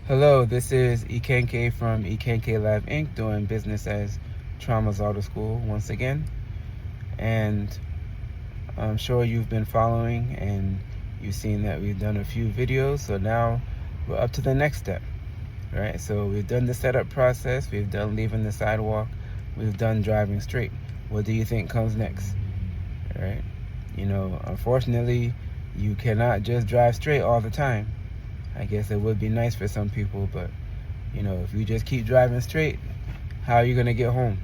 Hello, this is Ikanke from IkankeLive Inc. doing business as Tramas Auto School once again. And I'm sure you've been following and you've seen that we've done a few videos. So now we're up to the next step, right? So we've done the setup process, we've done leaving the sidewalk, we've done driving straight. What do you think comes next, right? You know, unfortunately, you cannot just drive straight all the time. I guess it would be nice for some people, but you know, if you just keep driving straight, how are you gonna get home?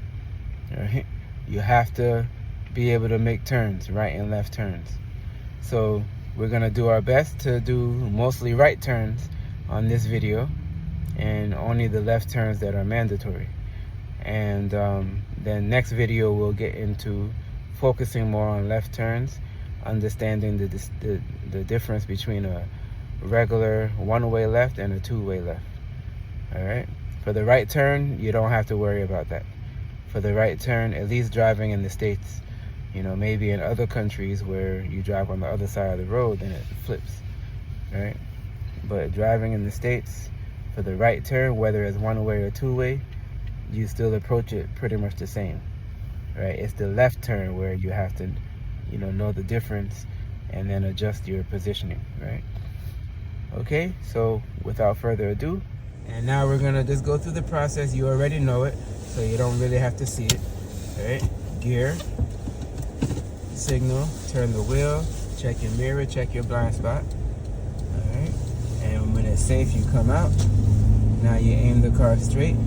Right? You have to be able to make turns, right and left turns. So we're gonna do our best to do mostly right turns on this video, and only the left turns that are mandatory. And then next video we'll get into focusing more on left turns, understanding the difference between a regular one-way left and a two-way left. All right, for the right turn, you don't have to worry about that. For the right turn, at least driving in the States, you know, maybe in other countries where you drive on the other side of the road, then it flips, right? But driving in the States, for the right turn, whether it's one-way or two-way, you still approach it pretty much the same, right? It's the left turn where you have to, you know the difference and then adjust your positioning, right? Okay, so without further ado, and now we're gonna just go through the process. You already know it, so you don't really have to see it. All right, gear, signal, turn the wheel, check your mirror, check your blind spot. All right, and when it's safe, you come out. Now you aim the car straight.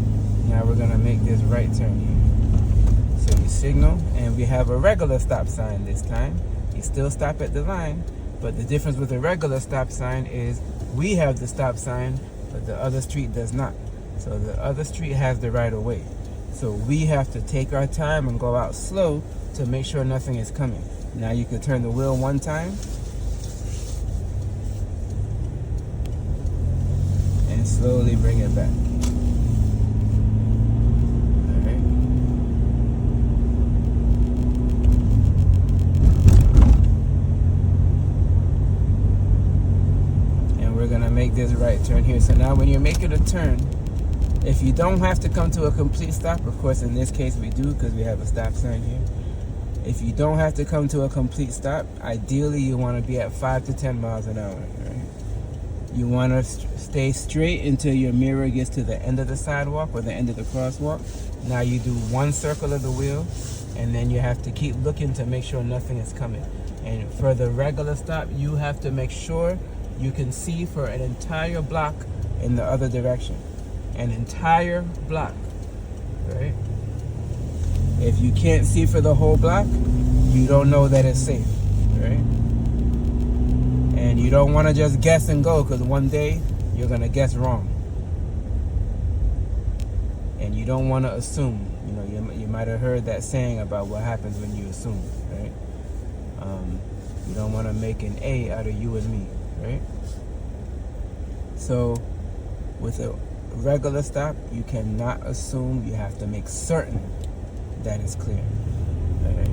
Now we're gonna make this right turn here. So you signal, and we have a regular stop sign this time. You still stop at the line, but the difference with a regular stop sign is we have the stop sign, but the other street does not. So the other street has the right of way. So we have to take our time and go out slow to make sure nothing is coming. Now you can turn the wheel one time and slowly bring it back. Make this right turn here. So now when you're making a turn, if you don't have to come to a complete stop, of course in this case we do because we have a stop sign here. If you don't have to come to a complete stop, ideally you want to be at 5 to 10 miles an hour, right? You want to stay straight until your mirror gets to the end of the sidewalk or the end of the crosswalk. Now you do one circle of the wheel, and then you have to keep looking to make sure nothing is coming. And for the regular stop, you have to make sure you can see for an entire block in the other direction. An entire block, right? If you can't see for the whole block, you don't know that it's safe, right? And you don't want to just guess and go, because one day you're going to guess wrong. And you don't want to assume. You know, you might have heard that saying about what happens when you assume, right? You don't want to make an A out of you and me. Right? So with a regular stop, you cannot assume. You have to make certain that it's clear. Right?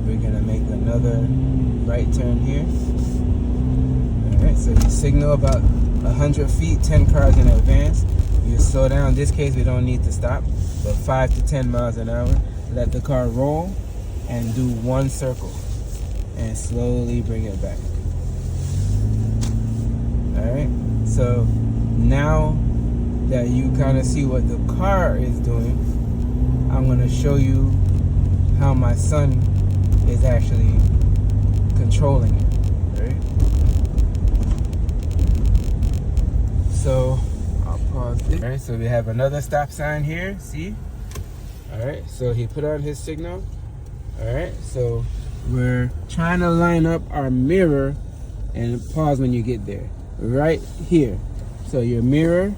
We're gonna make another right turn here. Alright, so you signal about 100 feet, 10 cars in advance. You slow down. In this case we don't need to stop, but 5 to 10 miles an hour. Let the car roll and do one circle and slowly bring it back. Alright, so now that you kind of see what the car is doing, I'm going to show you how my son is actually controlling it. Right? So I'll pause this. Alright, so we have another stop sign here, see? Alright, so he put on his signal. Alright, so we're trying to line up our mirror, and pause when you get there. Right here. So your mirror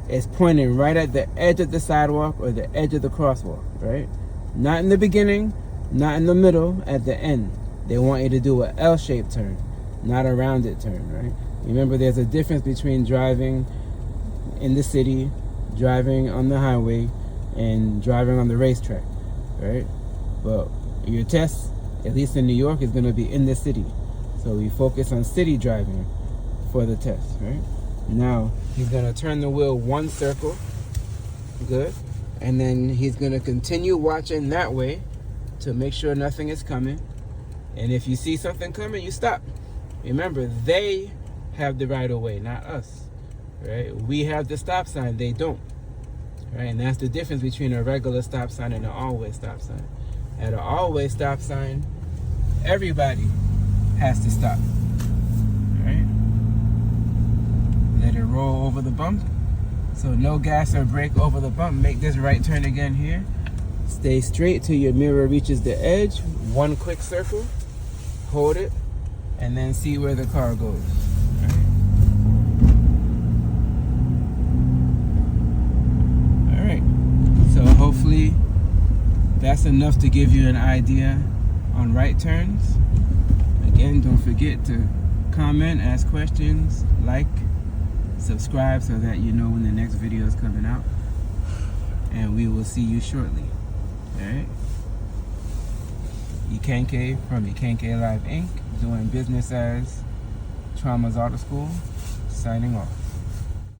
is pointing right at the edge of the sidewalk or the edge of the crosswalk, right? Not in the beginning, not in the middle, at the end. They want you to do an L-shaped turn, not a rounded turn, right? Remember, there's a difference between driving in the city, driving on the highway, and driving on the racetrack, right? But your test, at least in New York, is going to be in the city. So we focus on city driving for the test, right? Now he's gonna turn the wheel one circle. Good. And then he's gonna continue watching that way to make sure nothing is coming. And if you see something coming, you stop. Remember, they have the right of way, not us. Right? We have the stop sign, they don't. Right? And that's the difference between a regular stop sign and an all-way stop sign. At an all-way stop sign, everybody has to stop. Right? Let it roll over the bump. So no gas or brake over the bump. Make this right turn again here. Stay straight till your mirror reaches the edge. One quick circle. Hold it. And then see where the car goes. Alright. So hopefully that's enough to give you an idea on right turns. Again, don't forget to comment, ask questions, like, subscribe so that you know when the next video is coming out. And we will see you shortly. Alright? Ikanke from IkankeLive Inc. doing business as Tramas Auto School, signing off.